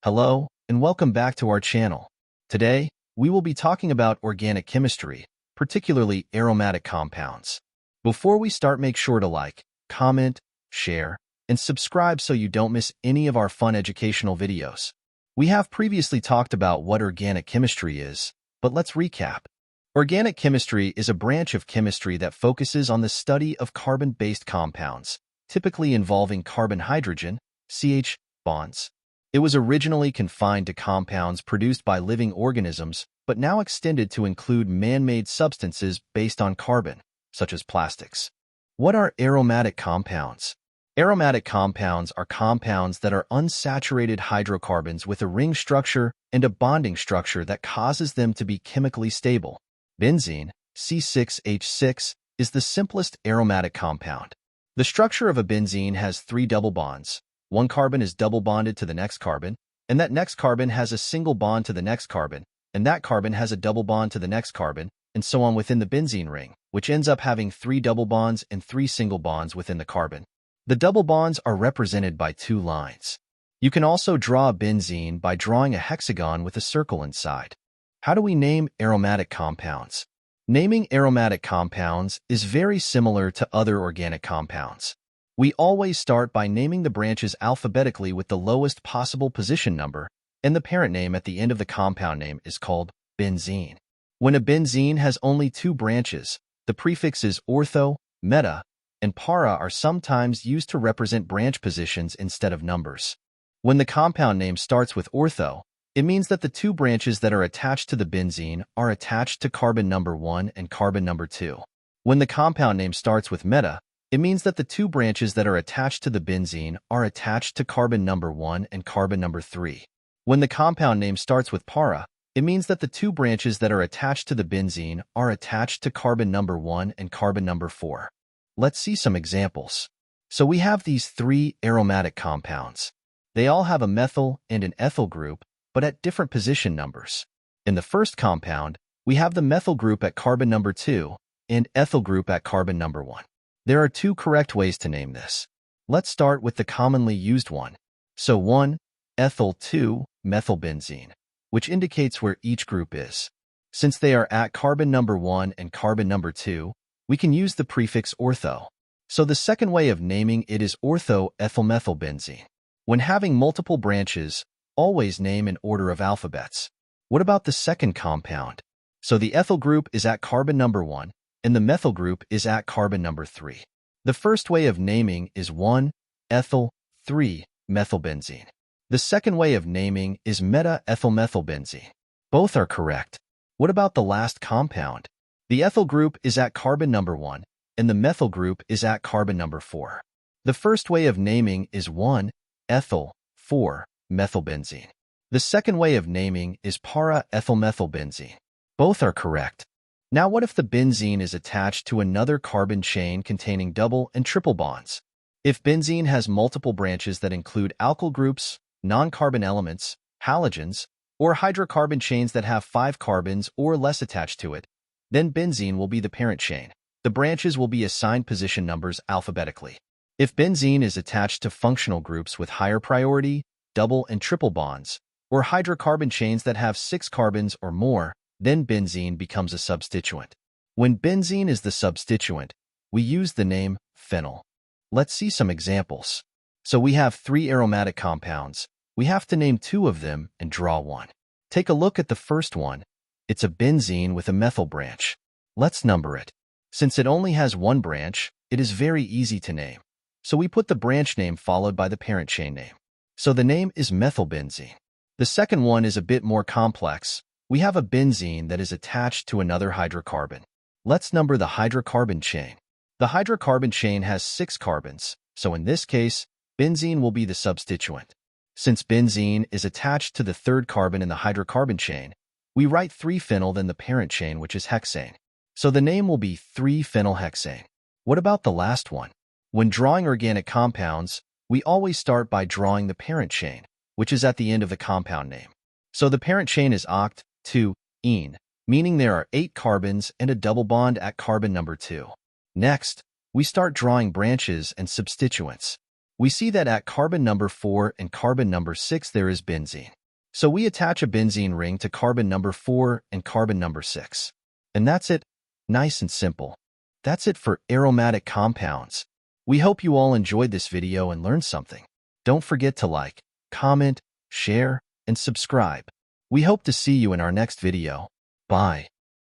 Hello, and welcome back to our channel. Today, we will be talking about organic chemistry, particularly aromatic compounds. Before we start, make sure to like, comment, share, and subscribe so you don't miss any of our fun educational videos. We have previously talked about what organic chemistry is, but let's recap. Organic chemistry is a branch of chemistry that focuses on the study of carbon-based compounds, typically involving carbon-hydrogen, CH, bonds. It was originally confined to compounds produced by living organisms, but now extended to include man-made substances based on carbon, such as plastics. What are aromatic compounds? Aromatic compounds are compounds that are unsaturated hydrocarbons with a ring structure and a bonding structure that causes them to be chemically stable. Benzene, C6H6, is the simplest aromatic compound. The structure of a benzene has 3 double bonds. One carbon is double bonded to the next carbon, and that next carbon has a single bond to the next carbon, and that carbon has a double bond to the next carbon, and so on within the benzene ring, which ends up having 3 double bonds and 3 single bonds within the carbon. The double bonds are represented by 2 lines. You can also draw a benzene by drawing a hexagon with a circle inside. How do we name aromatic compounds? Naming aromatic compounds is very similar to other organic compounds. We always start by naming the branches alphabetically with the lowest possible position number, and the parent name at the end of the compound name is called benzene. When a benzene has only 2 branches, the prefixes ortho, meta, and para are sometimes used to represent branch positions instead of numbers. When the compound name starts with ortho, it means that the 2 branches that are attached to the benzene are attached to carbon number 1 and carbon number 2. When the compound name starts with meta, it means that the 2 branches that are attached to the benzene are attached to carbon number 1 and carbon number 3. When the compound name starts with para, it means that the 2 branches that are attached to the benzene are attached to carbon number 1 and carbon number 4. Let's see some examples. So we have these 3 aromatic compounds. They all have a methyl and an ethyl group, but at different position numbers. In the first compound, we have the methyl group at carbon number 2 and ethyl group at carbon number 1. There are 2 correct ways to name this. Let's start with the commonly used one. So 1, ethyl, 2, methylbenzene, which indicates where each group is. Since they are at carbon number 1 and carbon number 2, we can use the prefix ortho. So the second way of naming it is ortho-ethylmethylbenzene. When having multiple branches, always name in order of alphabets. What about the second compound? So the ethyl group is at carbon number 1, and the methyl group is at carbon number 3. The first way of naming is 1-ethyl, 3-methylbenzene. The second way of naming is meta-ethylmethylbenzene. Both are correct. What about the last compound? The ethyl group is at carbon number 1, and the methyl group is at carbon number 4. The first way of naming is 1-ethyl, 4-methylbenzene. The second way of naming is para-ethylmethylbenzene. Both are correct. Now what if the benzene is attached to another carbon chain containing double and triple bonds? If benzene has multiple branches that include alkyl groups, non-carbon elements, halogens, or hydrocarbon chains that have 5 carbons or less attached to it, then benzene will be the parent chain. The branches will be assigned position numbers alphabetically. If benzene is attached to functional groups with higher priority, double and triple bonds, or hydrocarbon chains that have 6 carbons or more, then benzene becomes a substituent. When benzene is the substituent, we use the name phenyl. Let's see some examples. So we have 3 aromatic compounds. We have to name 2 of them and draw one. Take a look at the first one. It's a benzene with a methyl branch. Let's number it. Since it only has 1 branch, it is very easy to name. So we put the branch name followed by the parent chain name. So the name is methylbenzene. The second one is a bit more complex. We have a benzene that is attached to another hydrocarbon. Let's number the hydrocarbon chain. The hydrocarbon chain has 6 carbons, so in this case, benzene will be the substituent. Since benzene is attached to the 3rd carbon in the hydrocarbon chain, we write 3-phenyl then the parent chain, which is hexane. So the name will be 3-phenylhexane. What about the last one? When drawing organic compounds, we always start by drawing the parent chain, which is at the end of the compound name. So the parent chain is oct, 2-ene, meaning there are 8 carbons and a double bond at carbon number 2. Next, we start drawing branches and substituents. We see that at carbon number 4 and carbon number 6 there is benzene. So we attach a benzene ring to carbon number 4 and carbon number 6. And that's it. Nice and simple. That's it for aromatic compounds. We hope you all enjoyed this video and learned something. Don't forget to like, comment, share, and subscribe. We hope to see you in our next video. Bye.